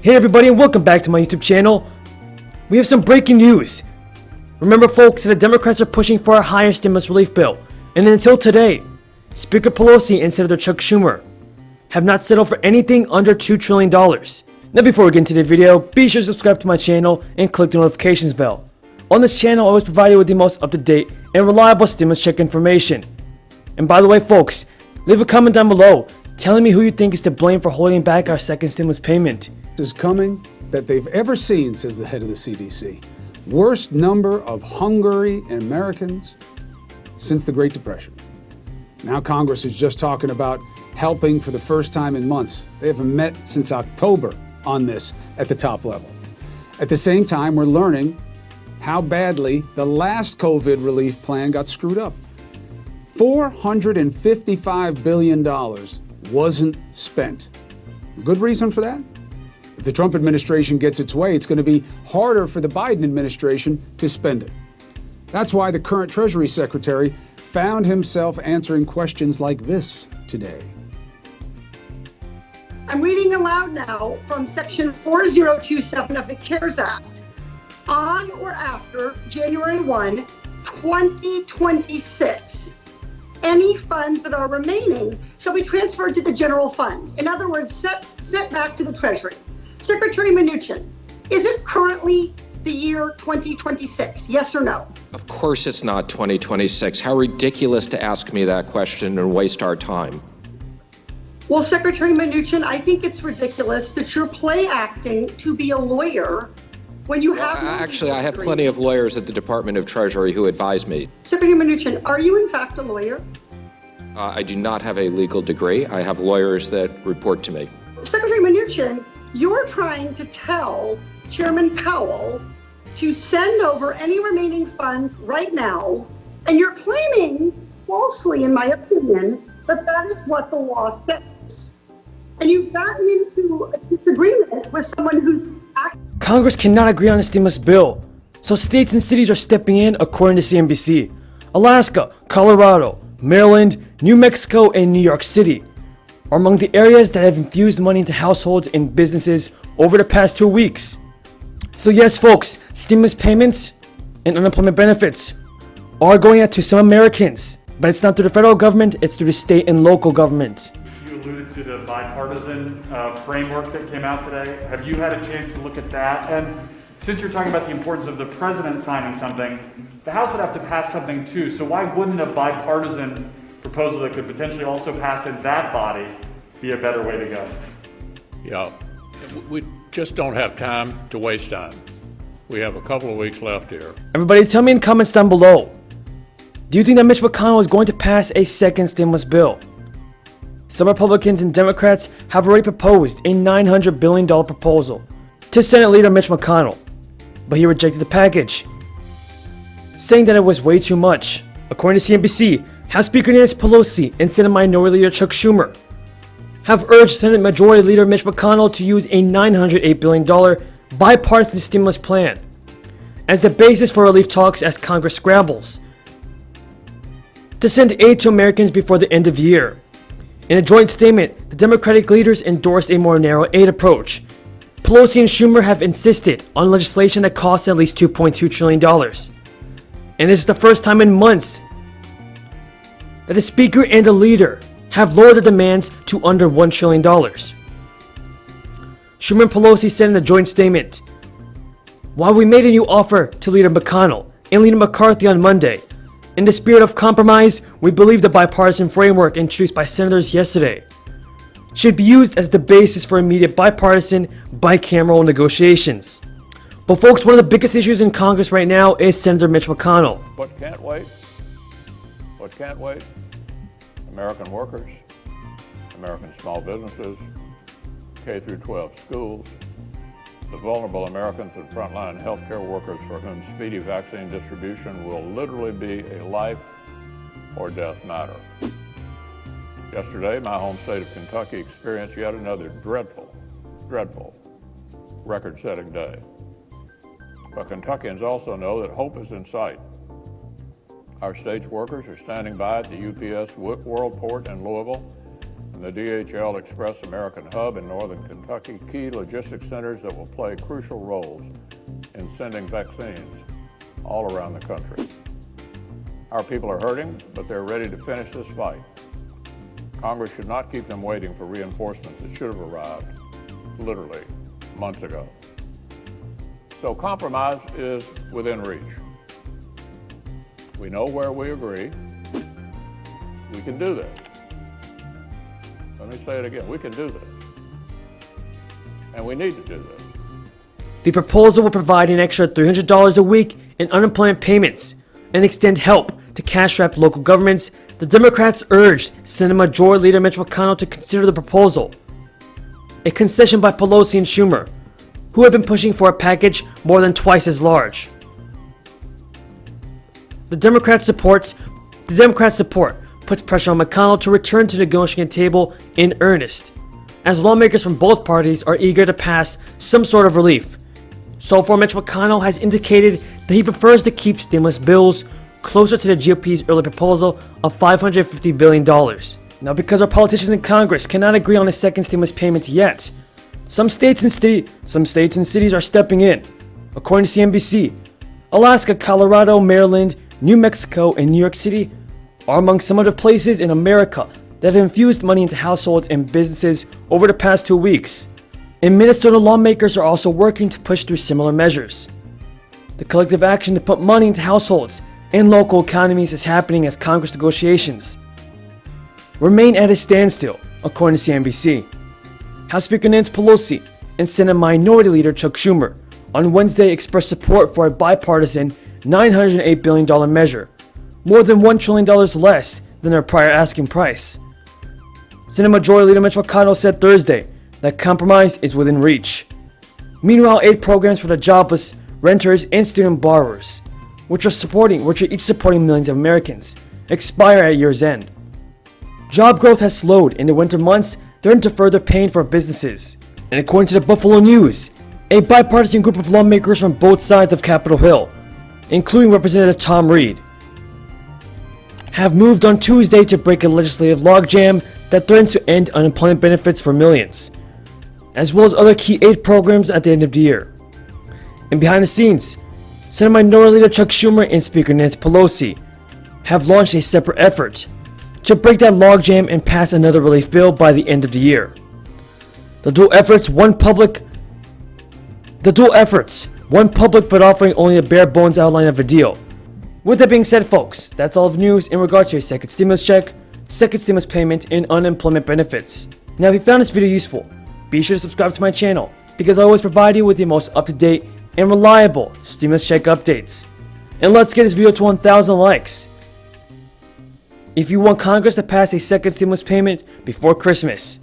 Hey everybody, and welcome back to my YouTube channel. We have some breaking news. Remember folks, that the Democrats are pushing for a higher stimulus relief bill. And until today, Speaker Pelosi and Senator Chuck Schumer have not settled for anything under $2 trillion. Now before we get into the video, be sure to subscribe to my channel and click the notifications bell. On this channel, I always provide you with the most up-to-date and reliable stimulus check information. And by the way folks, leave a comment down below telling me who you think is to blame for holding back our second stimulus payment. Is coming that they've ever seen, says the head of the CDC. Worst number of hungry Americans since the Great Depression. Now Congress is just talking about helping for the first time in months. They haven't met since October on this at the top level. At the same time, we're learning how badly the last COVID relief plan got screwed up. $455 billion wasn't spent. Good reason for that? If the Trump administration gets its way, it's going to be harder for the Biden administration to spend it. That's why the current Treasury Secretary found himself answering questions like this today. I'm reading aloud now from Section 4027 of the CARES Act. On or after January 1, 2026, any funds that are remaining shall be transferred to the general fund. In other words, sent back to the Treasury. Secretary Mnuchin, is it currently the year 2026? Yes or no? Of course it's not 2026. How ridiculous to ask me that question and waste our time. Well, Secretary Mnuchin, I think it's ridiculous that you're play acting to be a lawyer when you have no Actually, I have plenty of lawyers at the Department of Treasury who advise me. Secretary Mnuchin, are you in fact a lawyer? I do not have a legal degree. I have lawyers that report to me. Secretary Mnuchin, you're trying to tell Chairman Powell to send over any remaining funds right now, and you're claiming, falsely in my opinion, that that is what the law says. And you've gotten into a disagreement with someone who's Congress cannot agree on a stimulus bill, so states and cities are stepping in according to CNBC. Alaska, Colorado, Maryland, New Mexico, and New York City are among the areas that have infused money into households and businesses over the past 2 weeks. So yes folks, stimulus payments and unemployment benefits are going out to some Americans, but it's not through the federal government, it's through the state and local government. You alluded to the bipartisan framework that came out today. Have you had a chance to look at that? And since you're talking about the importance of the president signing something, the House would have to pass something too, so why wouldn't a bipartisan proposal that could potentially also pass in that body be a better way to go? Yeah, we just don't have time to waste time. We have a couple of weeks left here. Everybody tell me in comments down below, do you think that Mitch McConnell is going to pass a second stimulus bill? Some Republicans and Democrats have already proposed a $900 billion proposal to Senate Leader Mitch McConnell, but he rejected the package, saying that it was way too much. According to CNBC, House Speaker Nancy Pelosi and Senate Minority Leader Chuck Schumer have urged Senate Majority Leader Mitch McConnell to use a $908 billion bipartisan stimulus plan as the basis for relief talks as Congress scrambles to send aid to Americans before the end of the year. In a joint statement, the Democratic leaders endorsed a more narrow aid approach. Pelosi and Schumer have insisted on legislation that costs at least $2.2 trillion. And this is the first time in months that the Speaker and the leader have lowered their demands to under $1 trillion. Schumer and Pelosi said in a joint statement, "While we made a new offer to Leader McConnell and Leader McCarthy on Monday, in the spirit of compromise, we believe the bipartisan framework introduced by senators yesterday should be used as the basis for immediate bipartisan, bicameral negotiations." But folks, one of the biggest issues in Congress right now is Senator Mitch McConnell. What can't wait? What can't wait? American workers, American small businesses, K through 12 schools, the vulnerable Americans and frontline healthcare workers for whom speedy vaccine distribution will literally be a life or death matter. Yesterday, my home state of Kentucky experienced yet another dreadful record-setting day. But Kentuckians also know that hope is in sight. Our state's workers are standing by at the UPS World Port in Louisville, and and the DHL Express American Hub in northern Kentucky, key logistics centers that will play crucial roles in sending vaccines all around the country. Our people are hurting, but they're ready to finish this fight. Congress should not keep them waiting for reinforcements that should have arrived literally months ago. So compromise is within reach. We know where we agree. We can do this. Let me say it again. We can do this. And we need to do this. The proposal will provide an extra $300 a week in unemployment payments and extend help to cash-strapped local governments. The Democrats urged Senate Majority Leader Mitch McConnell to consider the proposal, a concession by Pelosi and Schumer, who have been pushing for a package more than twice as large. The Democrats' support puts pressure on McConnell to return to the negotiating table in earnest, as lawmakers from both parties are eager to pass some sort of relief. So far, Mitch McConnell has indicated that he prefers to keep stimulus bills closer to the GOP's early proposal of $550 billion. Now, because our politicians in Congress cannot agree on a second stimulus payment yet, some states and cities are stepping in. According to CNBC, Alaska, Colorado, Maryland, New Mexico, and New York City are among some of the places in America that have infused money into households and businesses over the past 2 weeks. In Minnesota, lawmakers are also working to push through similar measures. The collective action to put money into households and local economies is happening as Congress negotiations remain at a standstill, according to CNBC. House Speaker Nancy Pelosi and Senate Minority Leader Chuck Schumer on Wednesday expressed support for a bipartisan $908 billion measure, more than $1 trillion less than their prior asking price. Senate Majority Leader Mitch McConnell said Thursday that compromise is within reach. Meanwhile, aid programs for the jobless, renters, and student borrowers, which are each supporting millions of Americans, expire at year's end. Job growth has slowed in the winter months, threatening to further pain for businesses. And according to the Buffalo News, a bipartisan group of lawmakers from both sides of Capitol Hill, including Representative Tom Reed, have moved on Tuesday to break a legislative logjam that threatens to end unemployment benefits for millions, as well as other key aid programs at the end of the year. And behind the scenes, Senate Minority Leader Chuck Schumer and Speaker Nancy Pelosi have launched a separate effort to break that logjam and pass another relief bill by the end of the year. The dual efforts, one public but offering only a bare bones outline of a deal. With that being said, folks, that's all of the news in regards to a second stimulus check, second stimulus payment, and unemployment benefits. Now, if you found this video useful, be sure to subscribe to my channel because I always provide you with the most up-to-date and reliable stimulus check updates. And let's get this video to 1,000 likes if you want Congress to pass a second stimulus payment before Christmas.